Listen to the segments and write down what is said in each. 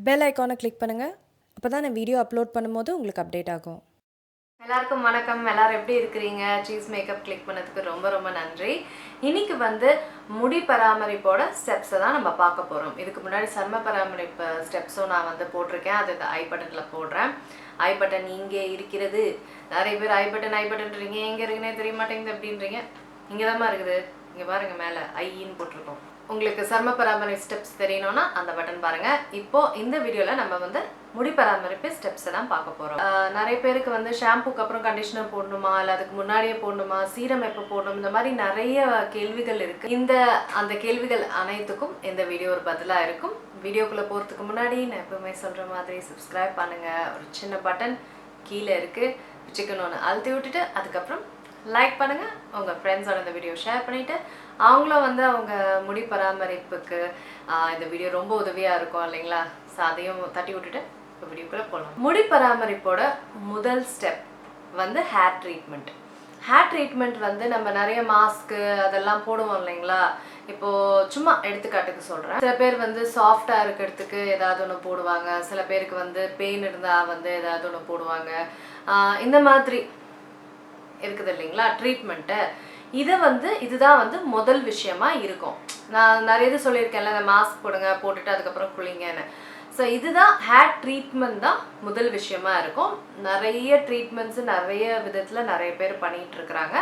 Bell ஐகானை click பண்ணுங்கள். அப்போ தான் நான் வீடியோ அப்லோட் பண்ணும்போது உங்களுக்கு அப்டேட் ஆகும். எல்லாருக்கும் வணக்கம். எல்லாரும் எப்படி இருக்கிறீங்க? சீஸ் மேக்கப் கிளிக் பண்ணதுக்கு ரொம்ப ரொம்ப நன்றி. இன்னைக்கு முடி பராமரிப்போட ஸ்டெப்ஸை தான் நம்ம பார்க்க போகிறோம். இதுக்கு முன்னாடி சர்ம பராமரிப்பு ஸ்டெப்ஸும் நான் போட்டிருக்கேன். அது இந்த ஐ பட்டனில் போடுறேன். ஐ பட்டன் இங்கே இருக்கிறது. நிறைய பேர் ஐ பட்டன்றீங்க, எங்கே இருக்குன்னே தெரிய மாட்டேங்குது அப்படின்றீங்க. இங்கே தான் இருக்குது. இங்கே பாருங்கள், மேலே ஐன்னு போட்டிருக்கோம். உங்களுக்கு சர்ம பராமரிப்பு ஸ்டெப்ஸ் தெரியணும்னா அந்த பட்டன் பாருங்கள். இப்போது இந்த வீடியோவில் நம்ம முடி பராமரிப்பு ஸ்டெப்ஸை தான் பார்க்க போகிறோம். நிறைய பேருக்கு ஷாம்புக்கு அப்புறம் கண்டிஷனர் போடணுமா, இல்லை அதுக்கு முன்னாடியே போடணுமா, சீரம் எப்போ போடணும், இந்த மாதிரி நிறைய கேள்விகள் இருக்குது. அந்த கேள்விகள் அனைத்துக்கும் இந்த வீடியோ ஒரு பதிலாக இருக்கும். வீடியோக்குள்ளே போகிறதுக்கு முன்னாடி நான் எப்பவுமே சொல்கிற மாதிரி சப்ஸ்கிரைப் பண்ணுங்கள். ஒரு சின்ன பட்டன் கீழே இருக்குது, பிச்சுக்கணும்னு அழுத்தி விட்டுட்டு அதுக்கப்புறம் லைக் பண்ணுங்கள். உங்கள் ஃப்ரெண்ட்ஸோட இந்த வீடியோ ஷேர் பண்ணிவிட்டு அவங்களும் அவங்க முடி பராமரிப்புக்கு இந்த வீடியோ ரொம்ப உதவியாக இருக்கும் இல்லைங்களா? ஸோ அதையும் தட்டி விட்டுட்டு இப்போ வீடியோக்குள்ளே போகலாம். முடி பராமரிப்போட முதல் step hair treatment. Hair treatment நம்ம நிறைய மாஸ்க்கு அதெல்லாம் போடுவோம் இல்லைங்களா? இப்போது சும்மா எடுத்துக்காட்டுக்கு சொல்கிறேன். சில பேர் சாஃப்டாக இருக்கிறதுக்கு ஏதாவது ஒன்று போடுவாங்க. சில பேருக்கு பெயின் இருந்தால் ஏதாவது ஒன்று போடுவாங்க. இந்த மாதிரி இருக்குது இல்லைங்களா ட்ரீட்மெண்ட்டு. இதுதான் முதல் விஷயமா இருக்கும். நான் நிறைய இது சொல்லியிருக்கேன்ல, இந்த மாஸ்க் போடுங்க, போட்டுட்டு அதுக்கப்புறம் குளிங்கன்னு. ஸோ இதுதான் ஹேர் ட்ரீட்மெண்ட் தான் முதல் விஷயமா இருக்கும். நிறைய ட்ரீட்மெண்ட்ஸு நிறைய விதத்தில் நிறைய பேர் பண்ணிகிட்டு இருக்கிறாங்க.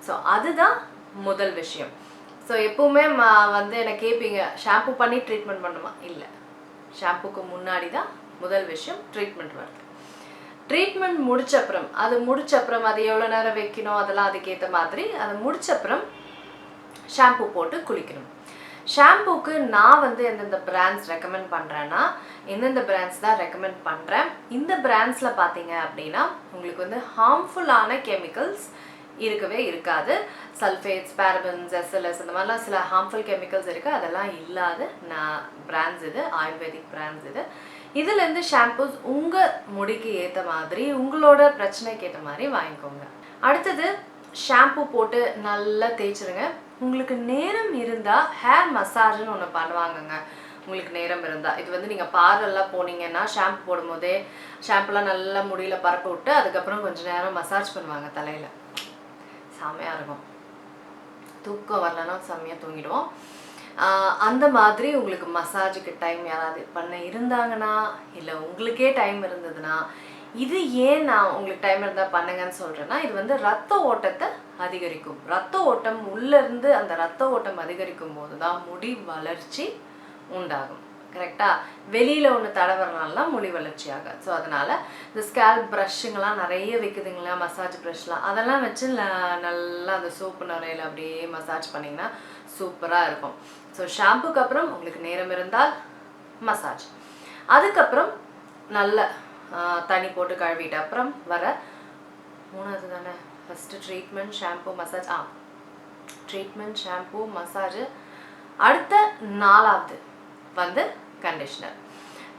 ஸோ அதுதான் முதல் விஷயம். ஸோ எப்பவுமே என்னை கேட்பீங்க, ஷாம்பு பண்ணி ட்ரீட்மெண்ட் பண்ணுமா? இல்லை, ஷாம்புக்கு முன்னாடி தான் முதல் விஷயம் ட்ரீட்மெண்ட் வருது. ட்ரீட்மெண்ட் முடிச்சப்புறம் அது எவ்வளோ நேரம் வைக்கணும் அதெல்லாம் அதுக்கேற்ற மாதிரி அது முடிச்சப்புறம் ஷாம்பு போட்டு குளிக்கணும். ஷாம்புக்கு நான் எந்தெந்த பிராண்ட்ஸ் ரெக்கமெண்ட் பண்ணுறேன்னா, எந்தெந்த பிராண்ட்ஸ் தான் ரெக்கமெண்ட் பண்ணுறேன். இந்த பிராண்ட்ஸில் பார்த்தீங்க அப்படின்னா உங்களுக்கு ஹார்ம்ஃபுல்லான கெமிக்கல்ஸ் இருக்கவே இருக்காது. சல்ஃபேட்ஸ், பேரபன்ஸ், எஸ்எல்எஸ் இந்த மாதிரிலாம் சில ஹார்ம்ஃபுல் கெமிக்கல்ஸ் இருக்குது. அதெல்லாம் இல்லாத பிராண்ட்ஸ் இது, ஆயுர்வேதிக் பிராண்ட்ஸ் இது. இதுலேருந்து ஷாம்பூஸ் உங்கள் முடிக்கு ஏற்ற மாதிரி, உங்களோட பிரச்சனைக்கு ஏற்ற மாதிரி வாங்கிக்கோங்க. அடுத்தது ஷாம்பு போட்டு நல்லா தேய்ச்சிருங்க. உங்களுக்கு நேரம் இருந்தால் ஹேர் மசாஜ்னு ஒன்று பண்ணுவாங்கங்க. உங்களுக்கு நேரம் இருந்தால் இது நீங்கள் பார்லர்லாம் போனீங்கன்னா ஷாம்பு போடும்போதே ஷாம்புலாம் நல்லா முடியில் பரப்ப விட்டு அதுக்கப்புறம் கொஞ்சம் நேரம் மசாஜ் பண்ணுவாங்க தலையில். செம்மையாக இருக்கும். தூக்கம் வரலன்னா செம்மையாக தூங்கிடுவோம். அந்த மாதிரி உங்களுக்கு மசாஜுக்கு டைம் யாராவது பண்ண இருந்தாங்கன்னா, இல்லை உங்களுக்கே டைம் இருந்ததுன்னா, இது ஏன் நான் உங்களுக்கு டைம் இருந்தால் பண்ணுங்கன்னு சொல்கிறேன்னா, இது ரத்த ஓட்டத்தை அதிகரிக்கும். ரத்த ஓட்டம் உள்ளேருந்து அந்த ரத்த ஓட்டம் அதிகரிக்கும் போது தான் முடி வளர்ச்சி உண்டாகும். கரெக்டாக? வெளியில் ஒன்று தடவறனாலாம் முடி வளர்ச்சி ஆகாது. ஸோ அதனால் இந்த ஸ்கேல்ப் ப்ரஷ்ஷுங்கெல்லாம் நிறைய வைக்குதுங்களா, மசாஜ் ப்ரஷ்லாம், அதெல்லாம் வச்சு நல்லா அந்த சோப்பு நுரையில் அப்படியே மசாஜ் பண்ணிங்கன்னா சூப்பராக இருக்கும். ஸோ ஷாம்புக்கு அப்புறம் உங்களுக்கு நேரம் இருந்தால் மசாஜ், அதுக்கப்புறம் நல்ல தண்ணி போட்டு கழுவிட்டு அப்புறம் வர மூணாவது தானே first treatment, shampoo, massage. Treatment, shampoo, massage. அடுத்த நாலாவது கண்டிஷ்னர்.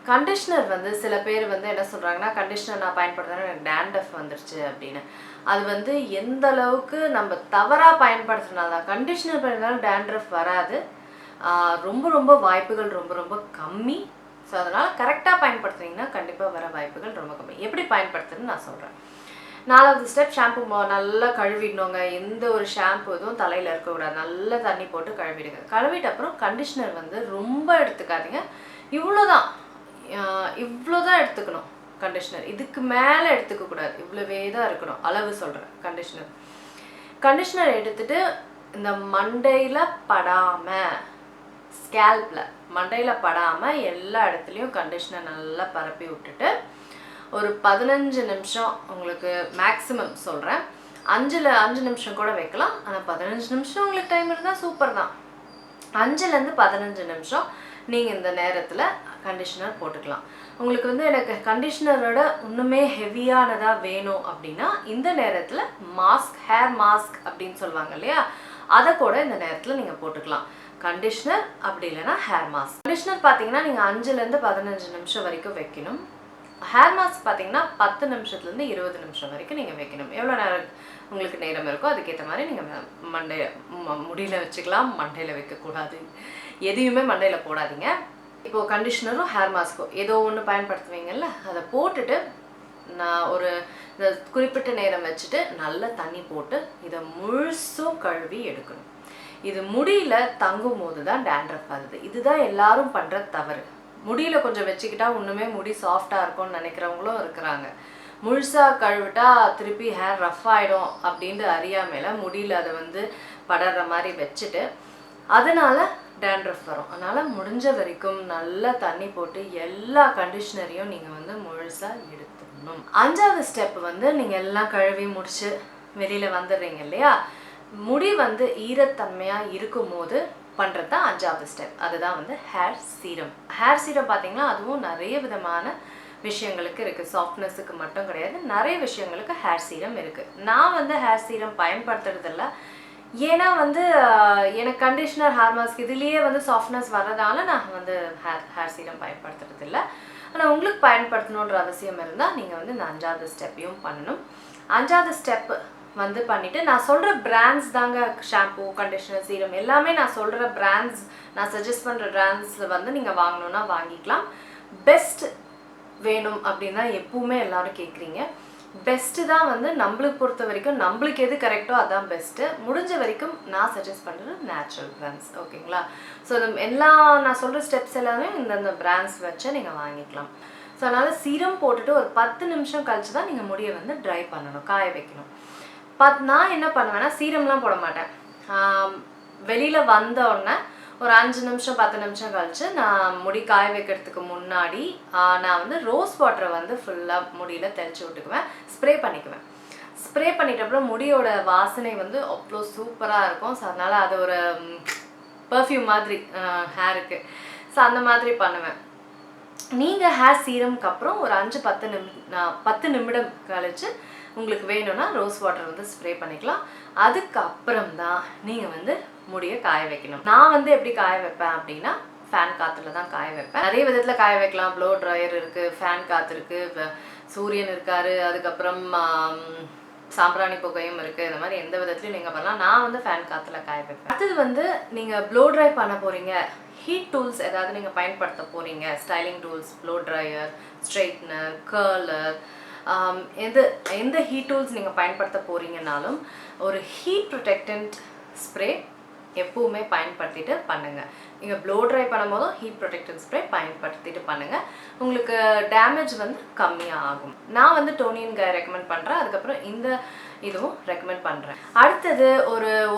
கண்டிஷ்னர் சில பேர் என்ன சொல்கிறாங்கன்னா, கண்டிஷ்னர் நான் பயன்படுத்துகிறேன் எனக்கு டேண்ட்ரஃப் வந்துருச்சு அப்படின்னு. அது எந்த அளவுக்கு நம்ம தவறாக பயன்படுத்துறதுனால தான். கண்டிஷ்னர் பயன்படுத்தினாலும் டேண்ட்ரஃப் வராது. ரொம்ப ரொம்ப வாய்ப்புகள் ரொம்ப ரொம்ப கம்மி. ஸோ அதனால் கரெக்டாக பயன்படுத்துனீங்கன்னா கண்டிப்பாக வர வாய்ப்புகள் ரொம்ப கம்மி. எப்படி பயன்படுத்துறதுன்னு நான் சொல்கிறேன். நாலாவது ஸ்டெப், ஷாம்பு நல்லா கழுவிடணுங்க. எந்த ஒரு ஷாம்பு எதுவும் தலையில் இருக்கக்கூடாது. நல்லா தண்ணி போட்டு கழுவிடுங்க. கழுவிட்ட அப்புறம் கண்டிஷ்னர் ரொம்ப எடுத்துக்காதீங்க. இவ்வளோதான் எடுத்துக்கணும் கண்டிஷ்னர். இதுக்கு மேலே எடுத்துக்கக்கூடாது. இவ்வளவே தான் இருக்கணும். அளவு சொல்கிறேன். கண்டிஷ்னர் எடுத்துட்டு இந்த மண்டையில் படாமல், ஸ்கேல்பில் மண்டையில் படாமல் எல்லா இடத்துலையும் கண்டிஷ்னர் நல்லா பரப்பி விட்டுட்டு ஒரு 15 நிமிஷம், உங்களுக்கு மேக்ஸிமம் சொல்கிறேன், 5 நிமிஷம் கூட வைக்கலாம். ஆனால் 15 நிமிஷம் உங்களுக்கு டைம் இருந்தால் சூப்பர் தான். 5லேருந்து 15 நிமிஷம் நீங்கள் இந்த நேரத்தில் கண்டிஷ்னர் போட்டுக்கலாம். உங்களுக்கு எனக்கு கண்டிஷ்னரோட இன்னுமே ஹெவியானதாக வேணும் அப்படின்னா இந்த நேரத்தில் மாஸ்க், ஹேர் மாஸ்க் அப்படின்னு சொல்லுவாங்க இல்லையா, அதை கூட இந்த நேரத்தில் நீங்கள் போட்டுக்கலாம். கண்டிஷ்னர் அப்படி இல்லைன்னா ஹேர் மாஸ்க். கண்டிஷ்னர் பார்த்தீங்கன்னா நீங்கள் 5லேருந்து 15 நிமிஷம் வரைக்கும் வைக்கணும். ஹேர் மாஸ்க் பார்த்தீங்கன்னா 10 நிமிஷத்துலேருந்து 20 நிமிஷம் வரைக்கும் நீங்கள் வைக்கணும். எவ்வளோ நேரம் உங்களுக்கு நேரம் இருக்கோ அதுக்கேற்ற மாதிரி நீங்கள் முடியில் வச்சுக்கலாம். மண்டையில் வைக்கக்கூடாது. எதையுமே மண்டையில் போடாதீங்க. இப்போது கண்டிஷ்னரும் ஹேர் மாஸ்க்கோ ஏதோ ஒன்று பயன்படுத்துவீங்கல்ல, அதை போட்டுட்டு நான் ஒரு குறிப்பிட்ட நேரம் வச்சுட்டு நல்லா தண்ணி போட்டு இதை முழுசும் கழுவி எடுக்கணும். இது முடியல தங்கும் போது தான் டேண்ட்ரஃப் வருது. இதுதான் எல்லாரும் பண்ணுற தவறு. முடியல கொஞ்சம் வச்சுக்கிட்டா ஒன்றுமே முடி சாஃப்டாக இருக்கும்னு நினைக்கிறவங்களும் இருக்கிறாங்க. முழுசாக கழுவிட்டா திருப்பி ஹேர் ரஃப் ஆகிடும் அப்படின்ட்டு அறியாமையில முடியல அதை படற மாதிரி வச்சுட்டு அதனால் டேண்ட்ரஃப் வரும். அதனால் முடிஞ்ச வரைக்கும் நல்லா தண்ணி போட்டு எல்லா கண்டிஷ்னரையும் நீங்கள் முழுசாக எடுத்துக்கணும். 5வது ஸ்டெப் நீங்கள் எல்லாம் கழுவி முடிச்சு வெளியில் வந்துடுறீங்க இல்லையா, முடி ஈரத்தன்மையாக இருக்கும் போது பண்ணுறது தான் 5வது ஸ்டெப். அதுதான் ஹேர் சீரம். ஹேர் சீரம் பார்த்தீங்கன்னா அதுவும் நிறைய விதமான விஷயங்களுக்கு இருக்குது. சாஃப்ட்னஸுக்கு மட்டும் கிடையாது, நிறைய விஷயங்களுக்கு ஹேர் சீரம் இருக்குது. நான் ஹேர் சீரம் பயன்படுத்துறதில்ல. ஏன்னா எனக்கு கண்டிஷ்னர் ஹேர் மாஸ்க் இதுலேயே சாஃப்ட்னஸ் வர்றதால நான் ஹேர் சீரம் பயன்படுத்துறதில்ல. ஆனால் உங்களுக்கு பயன்படுத்தணுன்ற அவசியம் இருந்தால் நீங்கள் இந்த 5வது ஸ்டெப்பையும் பண்ணணும். 5வது ஸ்டெப் பண்ணிவிட்டு நான் சொல்கிற பிராண்ட்ஸ் தாங்க, ஷாம்பூ, கண்டிஷ்னர், சீரம் எல்லாமே நான் சொல்கிற பிராண்ட்ஸ், நான் சஜஸ்ட் பண்ணுற பிராண்ட்ஸில் நீங்கள் வாங்கணுன்னா வாங்கிக்கலாம். பெஸ்ட் வேணும் அப்படின்னு தான் எப்பவுமே எல்லாரும் கேட்குறீங்க. பெஸ்ட்டு தான் நம்மளுக்கு பொறுத்த வரைக்கும் நம்மளுக்கு எது கரெக்டோ அதான் பெஸ்ட்டு. முடிஞ்ச வரைக்கும் நான் சஜஸ்ட் பண்ணுறது நேச்சுரல் பிராண்ட்ஸ். ஓகேங்களா? ஸோ எல்லா நான் சொல்கிற ஸ்டெப்ஸ் எல்லாமே இந்தந்த பிராண்ட்ஸ் வச்சு நீங்கள் வாங்கிக்கலாம். ஸோ அதனால் சீரம் போட்டுட்டு ஒரு 10 நிமிஷம் கழிச்சு தான் நீங்கள் முடியை ட்ரை பண்ணணும், காய வைக்கணும். நான் என்ன பண்ணுவேன்னா சீரம்லாம் போட மாட்டேன். வெளியில் வந்த உடனே ஒரு 5 நிமிஷம் 10 நிமிஷம் கழிச்சு நான் முடி காய வைக்கிறதுக்கு முன்னாடி நான் ரோஸ் வாட்டரை ஃபுல்லாக முடியில் தெளிச்சு விட்டுக்குவேன், ஸ்ப்ரே பண்ணிக்குவேன். ஸ்ப்ரே பண்ணிட்ட அப்புறம் முடியோட வாசனை அவ்வளோ சூப்பராக இருக்கும். ஸோ அதனால் அது ஒரு பர்ஃப்யூம் மாதிரி ஹேருக்கு. ஸோ அந்த மாதிரி பண்ணுவேன். நீங்கள் ஹேர் சீரம்க்கு அப்புறம் ஒரு 10 நிமிடம் கழிச்சு உங்களுக்கு வேணும்னா ரோஸ் வாட்டர் ஸ்ப்ரே பண்ணிக்கலாம். அதுக்கப்புறம் தான் நீங்கள் முடியை காய வைக்கணும். நான் எப்படி காய வைப்பேன் அப்படின்னா ஃபேன் காற்றுல தான் காய வைப்பேன். நிறைய விதத்தில் காய வைக்கலாம். ப்ளோ ட்ரையர் இருக்குது, ஃபேன் காற்று இருக்குது, சூரியன் இருக்காரு, அதுக்கப்புறம் சாம்பிராணி புகையும் இருக்குது. இந்த மாதிரி எந்த விதத்துலையும் நீங்கள் பண்ணலாம். நான் ஃபேன் காற்றுல காய வைப்பேன். அடுத்தது நீங்கள் ப்ளோ ட்ரை பண்ண போகிறீங்க, ஹீட் டூல்ஸ் ஏதாவது நீங்கள் பயன்படுத்த போகிறீங்க, styling tools, flow dryer, straightener, curler, எந்த ஹீட் டூல்ஸ் நீங்கள் பயன்படுத்த போகிறீங்கனாலும் ஒரு ஹீட் ப்ரொடெக்டன்ட் ஸ்ப்ரே எப்பவுமே பயன்படுத்திட்டு பண்ணுங்கள். நீங்கள் ப்ளோ ட்ரை பண்ணும்போதும் ஹீட் ப்ரொடெக்டன்ட் ஸ்ப்ரே பயன்படுத்திட்டு பண்ணுங்கள். உங்களுக்கு டேமேஜ் கம்மியாக ஆகும். நான் டோனியன் கை ரெக்கமெண்ட் பண்ணுறேன். அதுக்கப்புறம் இந்த இதுவும் ரெக்கமெண்ட் பண்ணுறேன். அடுத்தது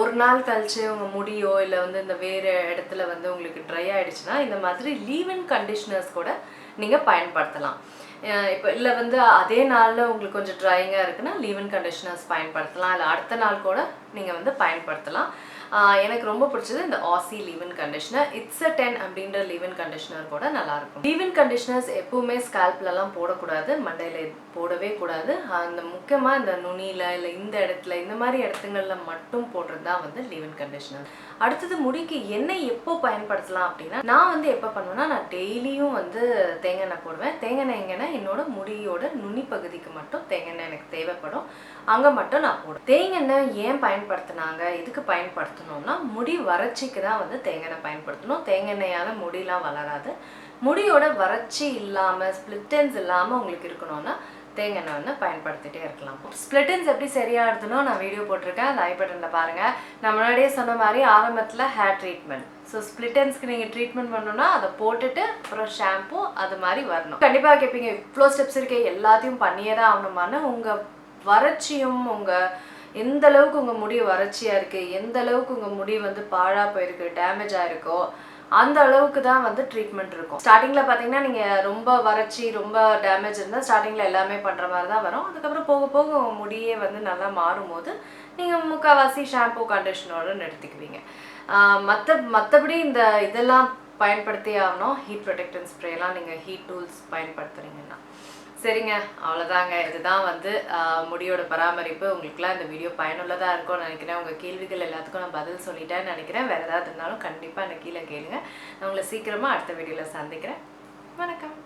ஒரு நாள் கழிச்சு உங்கள் முடியோ இல்லை இந்த வேறு இடத்துல உங்களுக்கு ட்ரை ஆகிடுச்சுன்னா இந்த மாதிரி லீவ் இன் கண்டிஷ்னர்ஸ் கூட நீங்கள் பயன்படுத்தலாம். இப்போ இல்லை அதே நாளில் உங்களுக்கு கொஞ்சம் ட்ரையிங்காக இருக்குன்னா லீவ் இன் கண்டிஷ்னர்ஸ் பயன்படுத்தலாம். இல்லை அடுத்த நாள் கூட நீங்கள் பயன்படுத்தலாம். எனக்கு ரொம்ப பிடிச்சது இந்த ஆசி leave in conditioner. It's a 10 அப்படின்ற லீவ் இன் கண்டிஷ்னர் கூட நல்லாயிருக்கும். லீவ் இன் கண்டிஷ்னர்ஸ் எப்பவுமே ஸ்கால்ப்லலாம் போடக்கூடாது, மண்டையில் போடவே கூடாது. அந்த முக்கியமாக இந்த நுனியில் இல்லை இந்த இடத்துல இந்த மாதிரி இடத்துங்களில் மட்டும் போடுறது தான் லீவ் இன் கண்டிஷ்னர். அடுத்தது முடிக்கு எண்ணெய் எப்போ பயன்படுத்தலாம் அப்படின்னா நான் எப்போ பண்ணுவேன்னா நான் டெய்லியும் தேங்காய் எண்ணெய் போடுவேன். தேங்காய் எண்ணெய் எங்கன்னா என்னோட முடியோட நுனி பகுதிக்கு மட்டும் தேங்காய் எண்ணெய் எனக்கு தேவைப்படும், அங்கே மட்டும் நான் போடுவேன். தேங்காய் எண்ணெய் ஏன் பயன்படுத்தினாங்க, இதுக்கு பயன்படுத்தணும்னா முடி வறட்சிக்கு தான் தேங்காய் எண்ணெய் பயன்படுத்தணும். தேங்காய் எண்ணெயால் முடியெலாம் வளராது. முடியோட வறட்சி இல்லாமல் ஸ்பிளிட்டன்ஸ் இல்லாமல் உங்களுக்கு இருக்கணும்னா தேங்காய் எண்ணெய் பயன்படுத்திட்டே இருக்கலாம். ஸ்பிளிட்டன்ஸ் எப்படி சரியாகுதுன்னு நான் வீடியோ போட்டிருக்கேன், அந்த ஐ பட்டனில் பாருங்கள். நான் முன்னாடியே சொன்ன மாதிரி ஆரம்பத்தில் ஹேர் ட்ரீட்மெண்ட். ஸோ ஸ்பிளிட்டன்ஸ்க்கு நீங்கள் ட்ரீட்மெண்ட் பண்ணணும்னா அதை போட்டுட்டு அப்புறம் ஷாம்பு அது மாதிரி வரணும். கண்டிப்பாக கேட்பீங்க இவ்வளோ ஸ்டெப்ஸ் இருக்கே எல்லாத்தையும் பண்ணியே தான் ஆகணுமான்னு. உங்கள் வறட்சியும் உங்கள் எந்த அளவுக்கு உங்கள் முடி வறட்சியாக இருக்குது, எந்த அளவுக்கு உங்கள் முடி பாழாக போயிருக்கு, டேமேஜ் ஆகிருக்கோ அந்த அளவுக்கு தான் ட்ரீட்மெண்ட் இருக்கும். ஸ்டார்டிங்கில் பார்த்தீங்கன்னா நீங்கள் ரொம்ப வறட்சி ரொம்ப டேமேஜ் இருந்தால் ஸ்டார்டிங்கில் எல்லாமே பண்ணுற மாதிரி தான் வரும். அதுக்கப்புறம் போக போக உங்கள் முடியே நல்லா மாறும்போது நீங்கள் முக்கால்வாசி ஷாம்பூ கண்டிஷனரோடு நிறுத்திக்குவீங்க. மற்றபடி இதெல்லாம் பயன்படுத்தி ஆகணும். ஹீட் ப்ரொடெக்டன்ட் ஸ்ப்ரேலாம் நீங்கள் ஹீட் டூல்ஸ் பயன்படுத்துகிறீங்கன்னா சரிங்க. அவ்வளோதாங்க. இதுதான் முடியோட பராமரிப்பு. உங்களுக்குலாம் இந்த வீடியோ பயனுள்ளதாக இருக்கும்னு நினைக்கிறேன். உங்கள் கேள்விகள் எல்லாத்துக்கும் நான் பதில் சொல்லிட்டேன்னு நினைக்கிறேன். வேறு ஏதாவது இருந்தாலும் கண்டிப்பாக எனக்கு கீழே கேளுங்க. நான் உங்களை சீக்கிரமாக அடுத்த வீடியோவில் சந்திக்கிறேன். வணக்கம்.